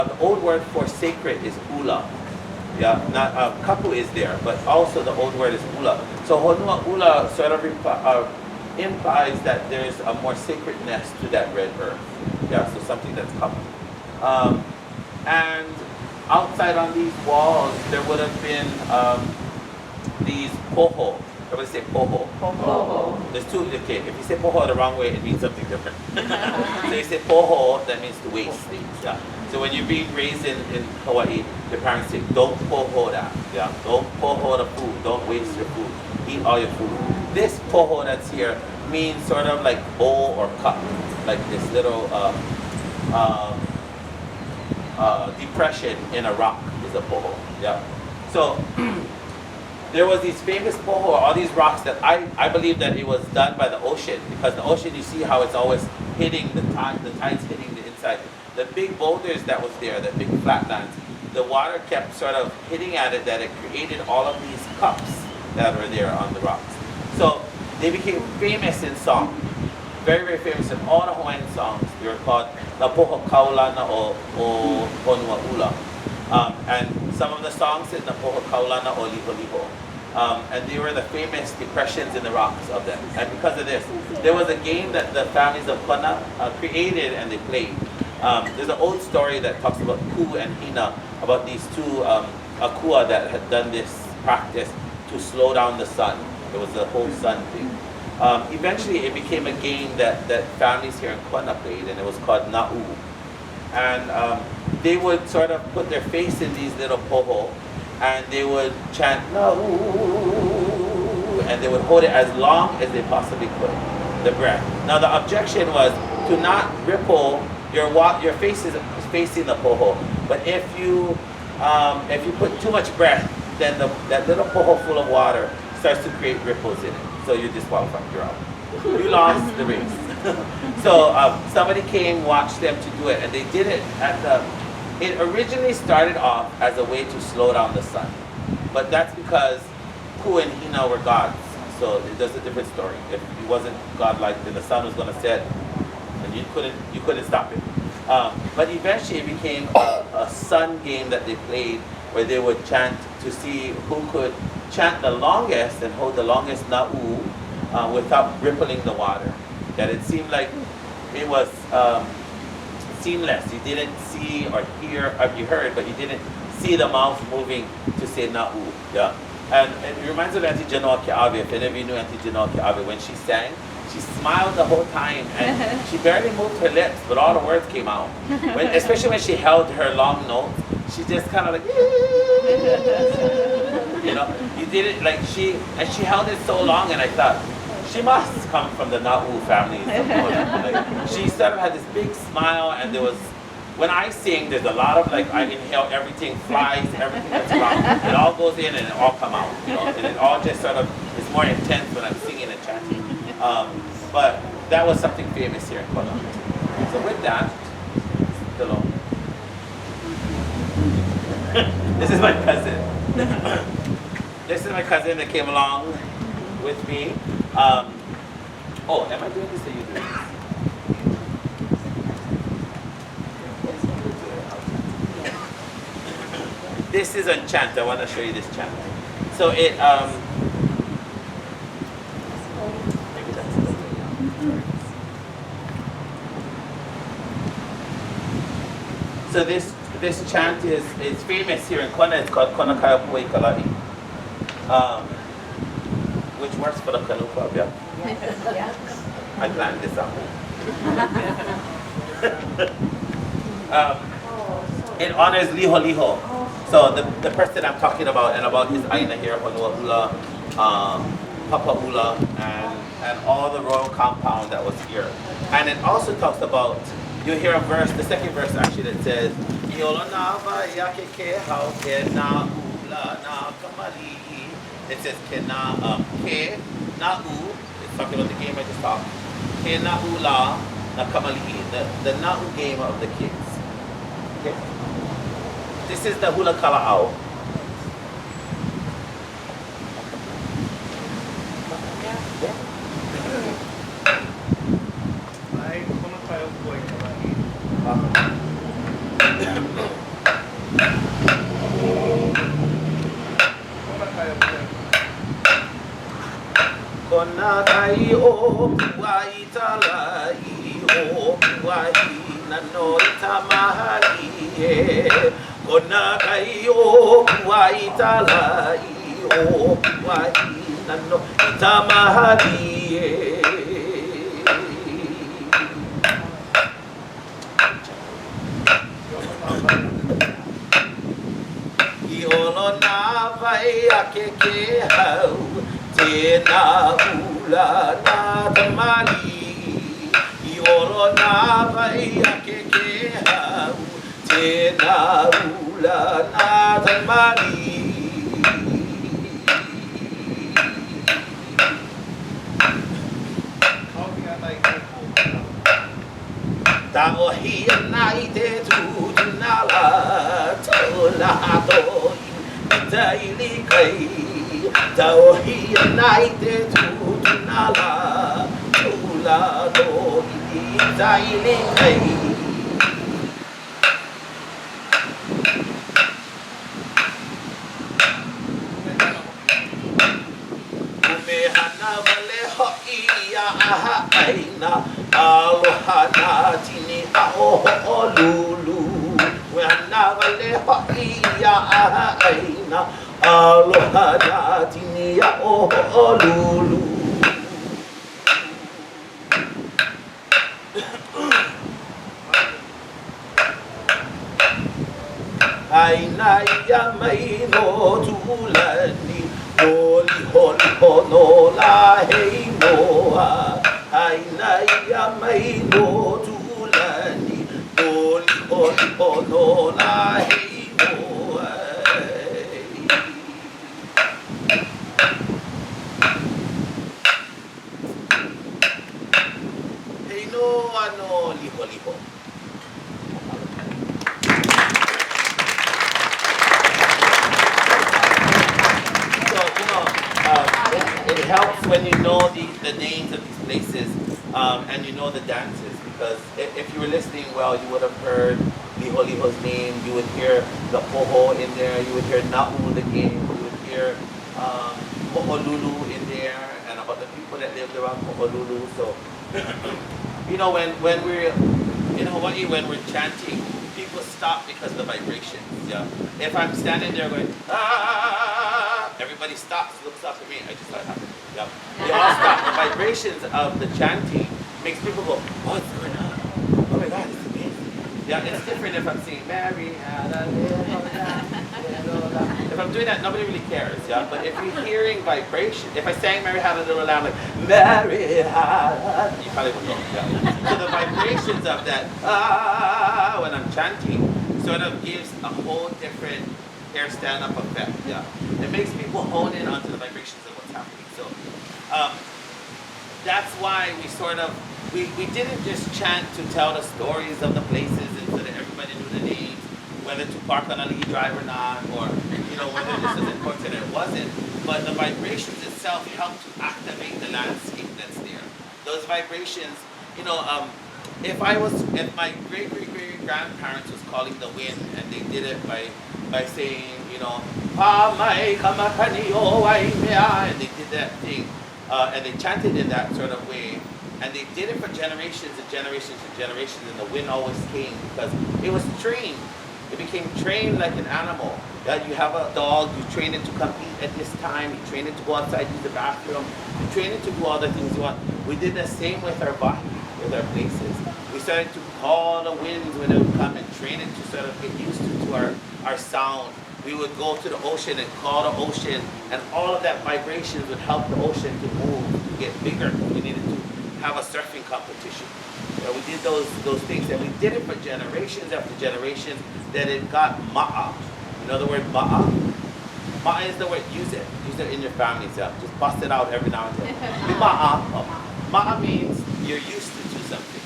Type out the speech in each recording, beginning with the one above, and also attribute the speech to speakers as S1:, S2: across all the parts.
S1: The old word for sacred is ula. Yeah, not kapu is there, but also the old word is ula. So honua ula sort of implies that there's a more sacredness to that red earth. Yeah, so something that's kapu. And outside on these walls, there would have been these poho. Everybody say poho.
S2: Poho.
S1: There's two. Okay, if you say poho the wrong way, it means something different. So you say poho, that means to waste things. Yeah. So when you're being raised in Hawaii, your parents say, don't poho that. Yeah. Don't poho the food. Don't waste your food. Eat all your food. This poho that's here means sort of like bowl or cup, like this little depression in a rock is a poho. Yeah. So there was these famous poho, all these rocks that I believe that it was done by the ocean, because the ocean, you see how it's always hitting the tide's hitting the inside. The big boulders that was there, the big flatlands, the water kept sort of hitting at it, that it created all of these cups that were there on the rocks. So they became famous in song, very, very famous in all the Hawaiian songs. They were called Na Poho Kaulana o Honua Ula. And some of the songs said Na Poho Kaulana o Liho Liho. And they were the famous depressions in the rocks of them. And because of this, there was a game that the families of Kona created and they played. There's an old story that talks about Ku and Hina, about these two akua that had done this practice to slow down the sun. There was the whole sun thing. Eventually it became a game that families here in Kona played, and it was called Na'u. And they would sort of put their face in these little poho, and they would chant Na'u, and they would hold it as long as they possibly could, the breath. Now the objection was to not ripple your face is facing the poho, but if you put too much breath, then that little poho full of water starts to create ripples in it. So you're disqualified, you're out. You lost the race. So somebody came, watched them to do it, and they did it it originally started off as a way to slow down the sun. But that's because Ku and Hina were gods. So there's a different story. If he wasn't godlike, then the sun was going to set, and you couldn't stop it. But eventually it became a sun game that they played, where they would chant to see who could chant the longest and hold the longest na'u without rippling the water. That it seemed like it was seamless. You didn't see or hear, or you heard, but you didn't see the mouth moving to say na'u. Yeah. And it reminds me of Auntie Janoa Ke'awe. If any of you knew Auntie Janoa Ke'awe, when she sang, she smiled the whole time, and she barely moved her lips, but all the words came out. Especially when she held her long notes, she just kind of like, you know, you did it like she held it so long, and I thought, she must come from the Na'u family. Like, she sort of had this big smile, and there was, when I sing, there's a lot of like, I inhale, everything flies, everything that's wrong, it all goes in and it all come out, you know, and it all just sort of is more intense when I'm singing and chanting. But that was something famous here in Kona. So with that, hello. This is my cousin. This is my cousin that came along with me. Am I doing this or you doing this? This is on chant. I want to show you this chant. So it so this chant is famous here in Kona. It's called Kona Kaya Pui Kalai. Which works for the canoe club, yeah?
S2: Yeah.
S1: I planned this out. It honors Liho Liho. So the person I'm talking about, and about his Aina here, Honua Ula, Papa Ula, and all the royal compound that was here. And it also talks about, you hear a verse, the second verse actually, that says, Yolonava Yakeke Hau Ke Na Ula Na Kamali. It says Ke Na Na'u, it's talking about the game I just talked. Ke Na'u La Na Kamali, the Na'u game of the kids. Okay? This is the Hula Kala'au.
S3: Ay, kung tayo po ay
S1: kona kai o kuai talai o kuai nano itamahali e kona kai o kuai talai o kuai nano itamahali e Iolo na vai a ke hau Tēnā ula nā tamali Iolo nā vai a ke hau Tēnā ula nā tamali Ta ohia nai te tūtu nā la Tōla hato i ta ili kai Ta ohia nai te tūtu nā la Tōla hato i ta ili kai Hana wale ho'i a aha aina Aloha nā tini a oho o lulu Hana wale ho'i a aha aina Aloha nā tini a oho o lulu Aina ia mai no tūlani Holi holi hono la hei noa Aina ia mai no tūlani Holi holi hono la hei noa Hei noa no liho liho It helps when you know the names of these places and you know the dances because if you were listening well, you would have heard Liho Liho's name, you would hear the Poho in there, you would hear Na'u the game, you would hear Ho'olulu in there and about the people that lived around Ho'olulu. So, you know, when we're in Hawaii, when we're chanting, people stop because of the vibrations. Yeah. If I'm standing there going, ah, everybody stops, looks up at me. I just saw it happen. Yeah. They all stop. The vibrations of the chanting makes people go, what's going on? Oh my God, it's amazing. Yeah, it's different if I'm singing Mary had a little lamb. If I'm doing that, nobody really cares. Yeah. But if you're hearing vibration, if I sang Mary had a little lamb, like Mary had a, you probably would know. Yeah. So the vibrations of that when I'm chanting sort of gives a whole different hair stand-up effect. Yeah. It makes people hone in onto the vibrations of what's happening. So that's why we sort of we didn't just chant to tell the stories of the places and so that everybody knew the names, whether to park on a Lee Drive or not, or whether this was important or it wasn't. But the vibrations itself help to activate the landscape that's there. Those vibrations, if my great grandparents was calling the wind and they did it by saying, Pa mai kamakani o wai mea, and they did that thing, and they chanted in that sort of way, and they did it for generations and generations and generations, and the wind always came because it was trained. It became trained like an animal. You have a dog, you train it to come eat at this time, you train it to go outside, use the bathroom, you train it to do all the things you want. We did the same with our body, with our places. We started to call the winds when it would come and train it to sort of get used to our sound. We would go to the ocean and call the ocean, and all of that vibrations would help the ocean to move, to get bigger. We needed to have a surfing competition. We did those things, and we did it for generations after generations, that it got ma'a. You know the word ma'a? Ma'a is the word, use it in your family itself. Just bust it out every now and then. Ma'a. Ma'a means you're used to do something.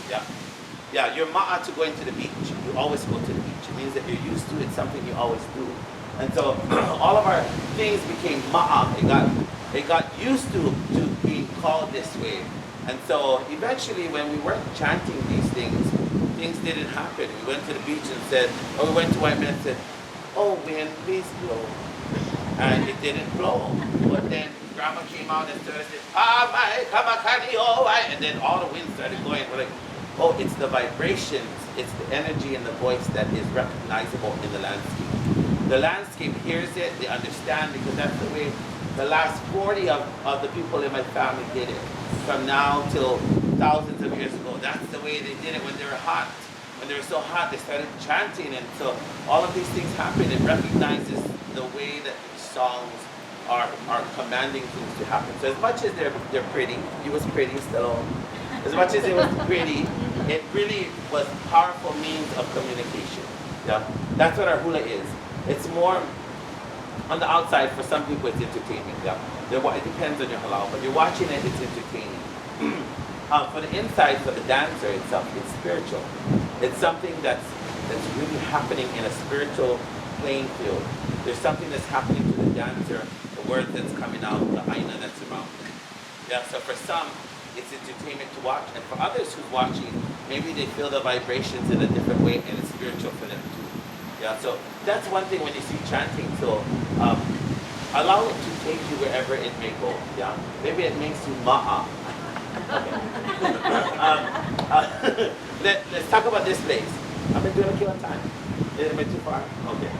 S1: Yeah, you're ma'a to going to the beach. You always go to the beach. It means that you're used to it, something you always do. And so all of our things became ma'a. It got used to being called this way. And so eventually when we weren't chanting these things didn't happen. We went to the beach and said, or we went to White Men and said, oh wind, please blow. And it didn't blow. But then grandma came out and started saying, "Ah, my kamakani, oh, I," and then all the wind started going. We're like, oh, it's the vibrations, it's the energy in the voice that is recognizable in the landscape. The landscape hears it, they understand, because that's the way the last 40 of the people in my family did it. From now till thousands of years ago, that's the way they did it when they were hot. When they were so hot, they started chanting, and so all of these things happen. It recognizes the way that these songs are commanding things to happen. So as much as they're pretty, it was pretty still. As much as it was pretty, it really was powerful means of communication. Yeah, that's what our hula is. It's more on the outside. For some people, it's entertainment. Yeah, it depends on your halal, but you're watching it, it's entertaining. For the inside, for the dancer itself, it's spiritual. It's something that's really happening in a spiritual playing field. There's something that's happening to the dancer, the word that's coming out, the aina that's around. Yeah, so for some, it's entertainment to watch, and for others who's watching, maybe they feel the vibrations in a different way, and it's spiritual for them too. Yeah, so that's one thing when you see chanting. So allow it to take you wherever it may go. Yeah, maybe it makes you ma'a. Okay. Let's talk about this place. I've been doing okay on time. Am I too far? Okay.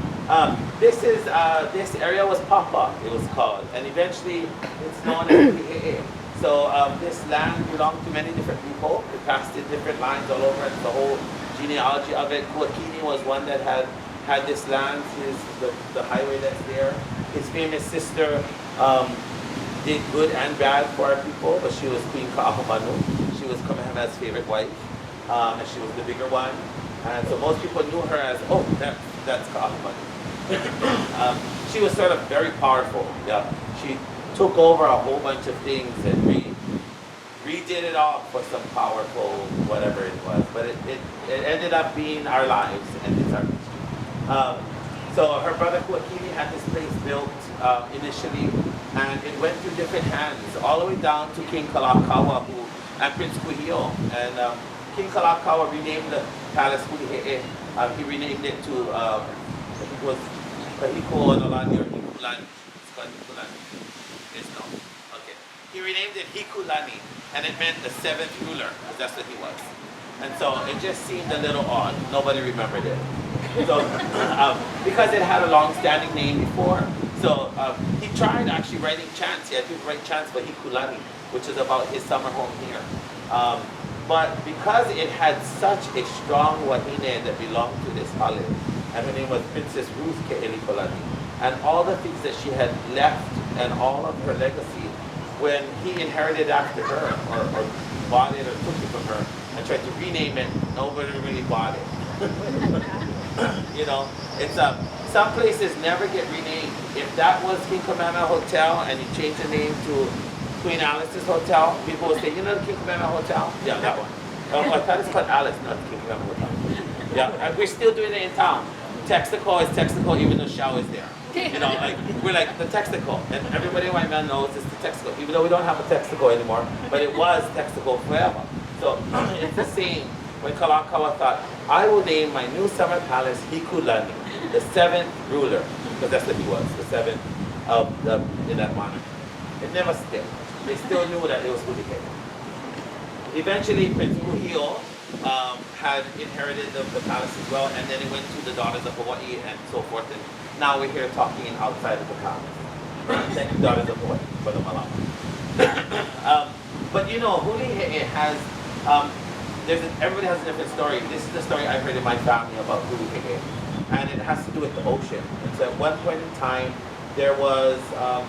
S1: This area was Papa, it was called, and eventually it's known as Pi'e'e. So this land belonged to many different people. It passed in different lines all over. It's the whole genealogy of it. Kuakini was one that had this land. The highway that's there. His famous sister did good and bad for our people, but she was Queen Ka'ahumanu. She was Kamehameha's favorite wife, and she was the bigger one. And so most people knew her as, oh, that's Ka'ahumanu. She was sort of very powerful. Yeah, she took over a whole bunch of things and redid it all for some powerful whatever it was. But it ended up being our lives, and it's our history. So her brother Kuakini had this place built initially, and it went through different hands, all the way down to King Kalakaua and Prince Kuhio. And King Kalakaua renamed the palace Hulihe'e. He renamed it to, I think it was Kahiko Nolani or Hikulani. It's called Hikulani. It's no. Okay. He renamed it Hikulani, and it meant the seventh ruler, because that's what he was. And so it just seemed a little odd. Nobody remembered it. So, because it had a long-standing name before. So he tried actually writing chants. He had people write chants for Hikulani, which is about his summer home here. But because it had such a strong wahine that belonged to this hale, and her name was Princess Ruth Ke'elikolani, and all the things that she had left and all of her legacy, when he inherited after her, or bought it or took it from her, and tried to rename it, nobody really bought it. You know, it's some places never get renamed. If that was King Kamehameha Hotel and you change the name to Queen Alice's Hotel, people would say, you know the King Kamehameha Hotel? Yeah, that one. I thought it's called Alice, not the King Kamehameha Hotel. Yeah, and we're still doing it in town. Texaco is Texaco even though Shao is there. You know, like, we're like, the Texaco. And everybody in Waimea knows it's the Texaco, even though we don't have a Texaco anymore, but it was Texaco forever. So it's the same. When Kalakaua thought, I will name my new summer palace Hikulani, the seventh ruler, because that's what he was, the seventh in that monarchy. It never stayed. They still knew that it was Hulihe. Eventually, Prince Kuhio had inherited the palace as well, and then it went to the daughters of Hawaii and so forth. And now we're here talking outside of the palace. Thank you, daughters of Hawaii, for the malama. But you know, Hulihe has. Everybody has a different story. This is the story I heard in my family about Hulihe, and it has to do with the ocean. And so at one point in time, there was a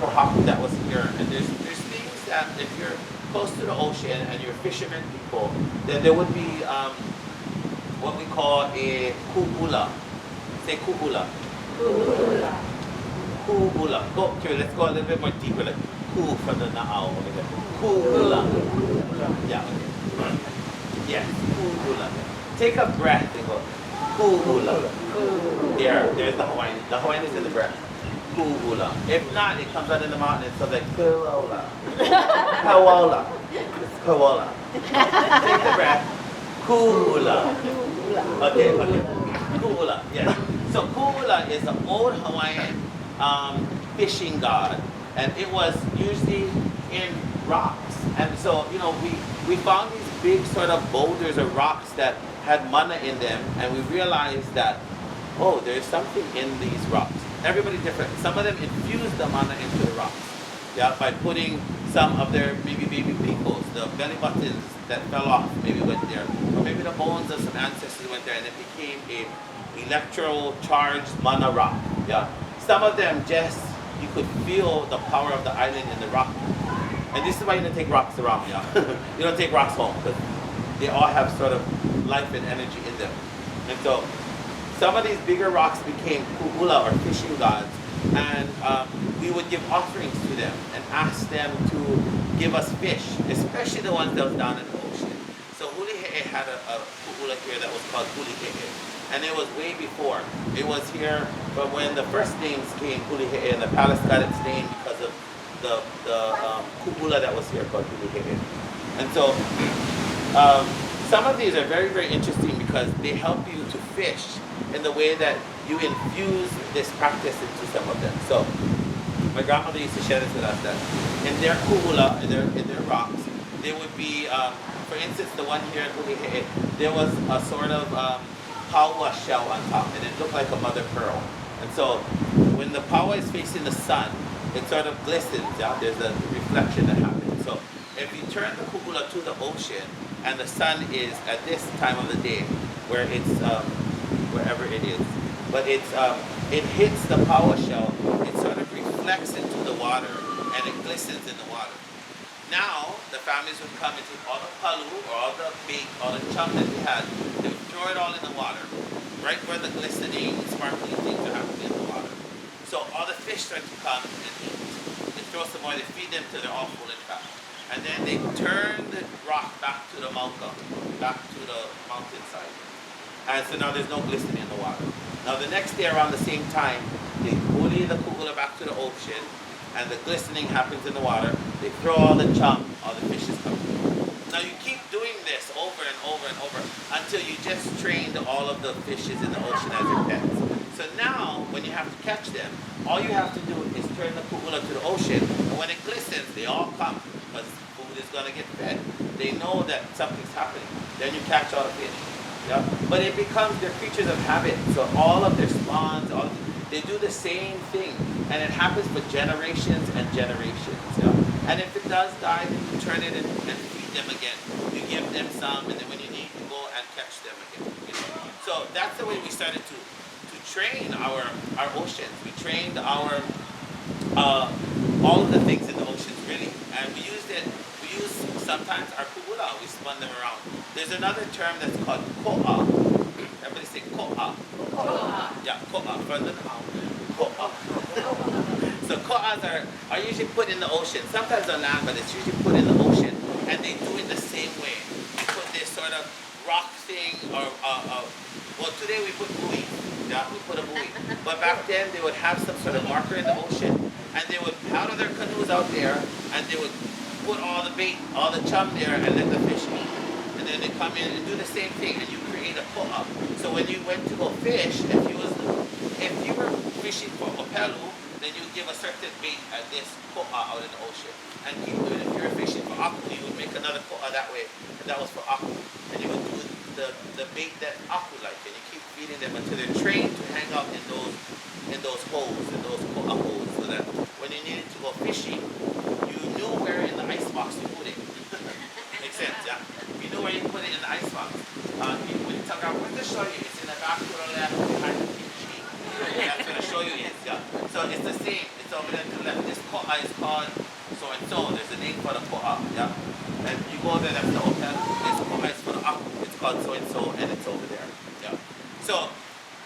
S1: pohaku that was here, and there's things that if you're close to the ocean and you're fishermen people, then there would be what we call a ku'ula. Say ku'ula. Ku'ula. Ku'ula. Okay, let's go a little bit more deeper, like ku from the na'au. Ku'ula. Yeah. Okay. Yes, ku'ula. Take a breath and go, ku'ula. There's the Hawaiian. The Hawaiian is in the breath. Ku'ula. If not, it comes out in the mountain. It's like ku'ula. Kawala. It's kawala. Take the breath. Ku'ula. Okay. Ku'ula. Yes. So ku'ula is an old Hawaiian fishing god and it was usually in rocks. And so, you know, we found these big sort of boulders or rocks that had mana in them, and we realized that, oh, there's something in these rocks. Everybody different. Some of them infused the mana into the rocks, yeah, by putting some of their maybe baby pickles, the belly buttons that fell off, maybe went there, or maybe the bones of some ancestors went there, and it became a electro-charged mana rock. Yeah, some of them just you could feel the power of the island in the rock, and this is why you don't take rocks around. Yeah, you don't take rocks home because they all have sort of life and energy in them, and so some of these bigger rocks became kuhula or fishing gods, and we would give offerings to them and ask them to give us fish, especially the ones that was down in the ocean. So Hulihe'e had a kuhula here that was called Hulihe'e, and it was way before. It was here from when the first names came, Hulihe'e, and the palace got its name because of the kuhula that was here called Hulihe'e. And so some of these are very, very interesting because they help you to fish in the way that you infuse this practice into some of them. So my grandmother used to share this with us that in their kuhula, in their rocks, there would be, for instance, the one here in Hulihe'e, there was a sort of paua shell on top, and it looked like a mother pearl. And so when the paua is facing the sun, it sort of glistens. Yeah? There's a reflection that happens. So if you turn the kuhula to the ocean, and the sun is at this time of the day, where it's wherever it is, but it hits the paua shell, it sort of reflects into the water, and it glistens in the water. Now, the families would come and take all the palu, or all the bait, all the chum that they had, they would throw it all in the water, right where the glistening, sparkling things are happening in the water. So all the fish start to come and eat. They throw some more, they feed them till they're all full and fat. And then they turn the rock back to the mountain, back to the mountainside. And so now there's no glistening in the water. Now the next day around the same time, they bully the kuhula back to the ocean, and the glistening happens in the water. They throw all the chum, all the fishes come. Now you keep doing this over and over and over until you just trained all of the fishes in the ocean as your pets. So now, when you have to catch them, all you have to do is turn the kuhula to the ocean, and when it glistens, they all come, because food is going to get fed. They know that something's happening. Then you catch all the fish. Yeah? But it becomes, they're creatures of habit. So all of their spawns, they do the same thing. And it happens for generations and generations. Yeah? And if it does die, then you turn it and feed them again. You give them some, and then when you need to go and catch them again. You know? So that's the way we started to train our oceans. We trained our all of the things in the oceans really, and we used sometimes our kuhula, we spun them around. There's another term that's called ko'a. Everybody say ko'a. Ko'a. Yeah, ko'a. From the cow. Ko'a. So ko'as are usually put in the ocean, sometimes on land, but it's usually put in the ocean, and they do it the same way. You put this sort of rock thing, or well, today we put buoy. Yeah, we put a buoy. But back then they would have some sort of marker in the ocean, and they would paddle their canoes out there, and they would put all the bait, all the chum there, and let the fish eat. And then they come in and do the same thing, and you create a ko'a. So when you went to go fish, if you were fishing for opelu, then you give a certain bait at this ko'a out in the ocean, and keep doing it. If you were fishing for aku, you would make another ko'a that way, and that was for aku. And you would do the bait that aku like, and you keep feeding them until they're trained to hang out in those holes, in those ko'a holes, so that when you needed to go fishing, you knew where in the icebox to put it. Makes sense, yeah? You know where you put it in the icebox. When you tell God, where's the show you? It's in the back to the left behind the kimchi. That's where the show you is, yeah. So it's the same. It's over there to the left. This ko'a is called so and so. There's a name for the ko'a, yeah. And you go there, that's the hotel. This ko'a is for the aku. It's called so and so, and it's over there, yeah. So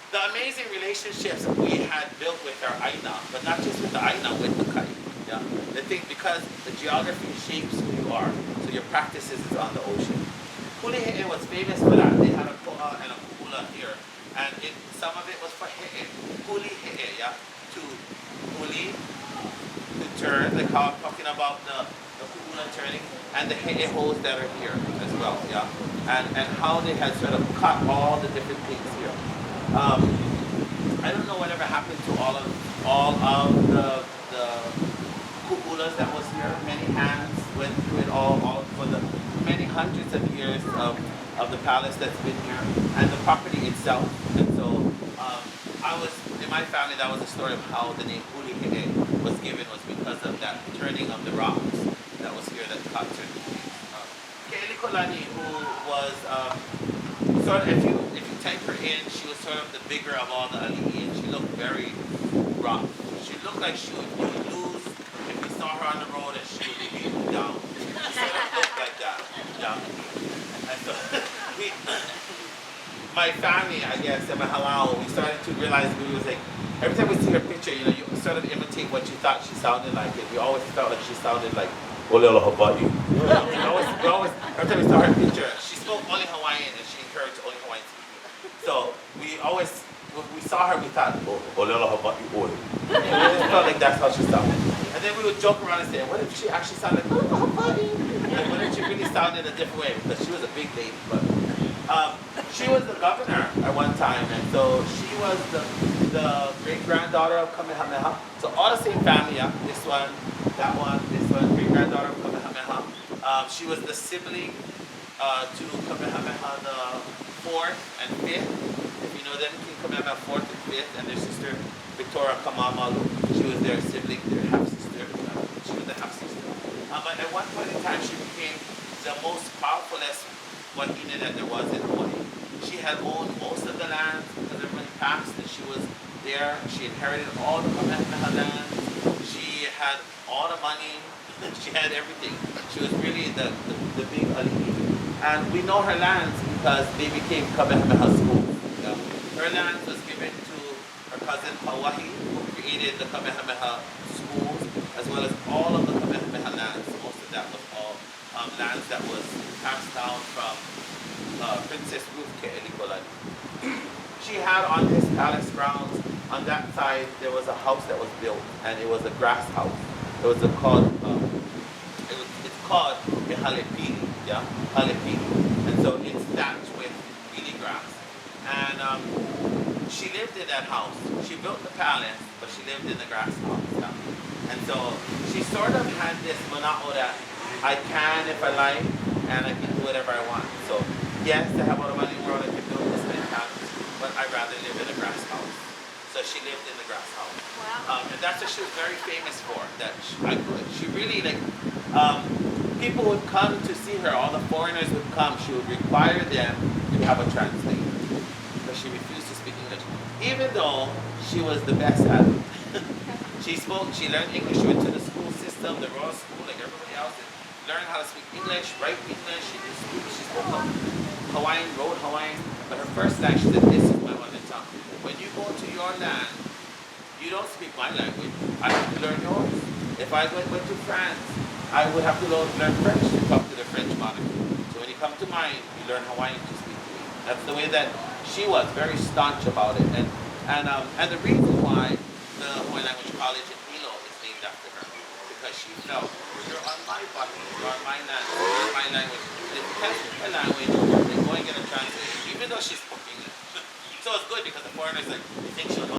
S1: the amazing relationships we had built with our aina, but not just with the aina, with the kai. Yeah, the thing, because the geography shapes who you are, so your practices is on the ocean. Hulihe'e was famous for that. They had a ko'a and a kuhula here, and some of it was for he'e. Hulihe'e, yeah, to huli, to turn, like how I'm talking about the kuhula turning, and the he'e holes that are here as well, yeah, and how they had sort of cut all the different things here. I don't know whatever happened to all of the all for the many hundreds of years of the palace that's been here and the property itself. And so I was in my family. That was the story of how the name Ulihi'e was given, was because of that turning of the rocks that was here that captured the place. Ke'elikolani, who was sort of, if you type her in, she was sort of the bigger of all the ali'i, and she looked very rough. She looked like you would lose if you saw her on the road, and she would be beaten down. She sort of looked like that. Yeah. And so we, my family, I guess, and my halal, we started to realize we was like, every time we see her picture, you know, you sort of imitate what you thought she sounded like. And we always felt like she sounded like Olelo Hawaii. We always, every time we saw her picture, she spoke only Hawaiian, and she encouraged only Hawaiian speaking. So we always, when we saw her, we thought, Olelo Hawaii Oi. And we just felt like that's how she sounded. And then we would joke around and say, what if she actually sounded like Olelo Hawaii? And what if she really sounded a different way? Because she was a big lady. But she was the governor at one time, and so she was the great-granddaughter of Kamehameha. So all the same family, yeah? This one, that one, this one, great-granddaughter of Kamehameha. She was the sibling to Kamehameha the 4th and 5th. If you know them, King Kamehameha 4th and 5th, and their sister Victoria Kamamalu. She was their sibling, their half-sister. She was the half-sister. But at one point in time, she became the most powerfulest wahine that there was in Hawaii. She had owned most of the land because everybody passed, and she was there. She inherited all the Kamehameha land. She had all the money. She had everything. She was really the big ali'i. And we know her lands because they became Kamehameha schools. Yeah. Her land was given to her cousin Hawaii, who created the Kamehameha schools, as well as all of the Kamehameha lands. Most of that was all lands that was passed down from Princess Ruth Ke'elikolani. She had on his palace grounds, on that side, there was a house that was built, and it was a grass house. It was called it's called a halepili, yeah, halepili, and so it's thatched with pili grass. And she lived in that house. She built the palace, but she lived in the grass house. Yeah. And so she sort of had this mana'o that I can if I like, and I can do whatever I want. So yes, I have all the money in the world, I can build this many houses, but I'd rather live in a grass house. So she lived in the grass house.
S2: Wow.
S1: And that's what she was very famous for. That she really, like, people would come to see her. All the foreigners would come. She would require them to have a translator because she refused to speak English, even though she was the best at it. She learned English. She went to the school system, the royal school, like everybody else. Learned how to speak English, write English. She spoke Hawaiian, wrote Hawaiian. But her first line, she said, "This is my mother tongue. When you go to your land, you don't speak my language. I have to learn yours. If I went to France, I would have to learn French to talk to the French monarchy. So when you come to mine, you learn Hawaiian to speak to me." That's the way that she was, very staunch about it. And the reason why the Hawaiian Language College in Hilo is named after her, because she felt, you're on my body, you're on my land, you're on my language. And if you can't speak my language, then go and get a translator, even though she spoke English. So it's good because the foreigners like, you think she'll know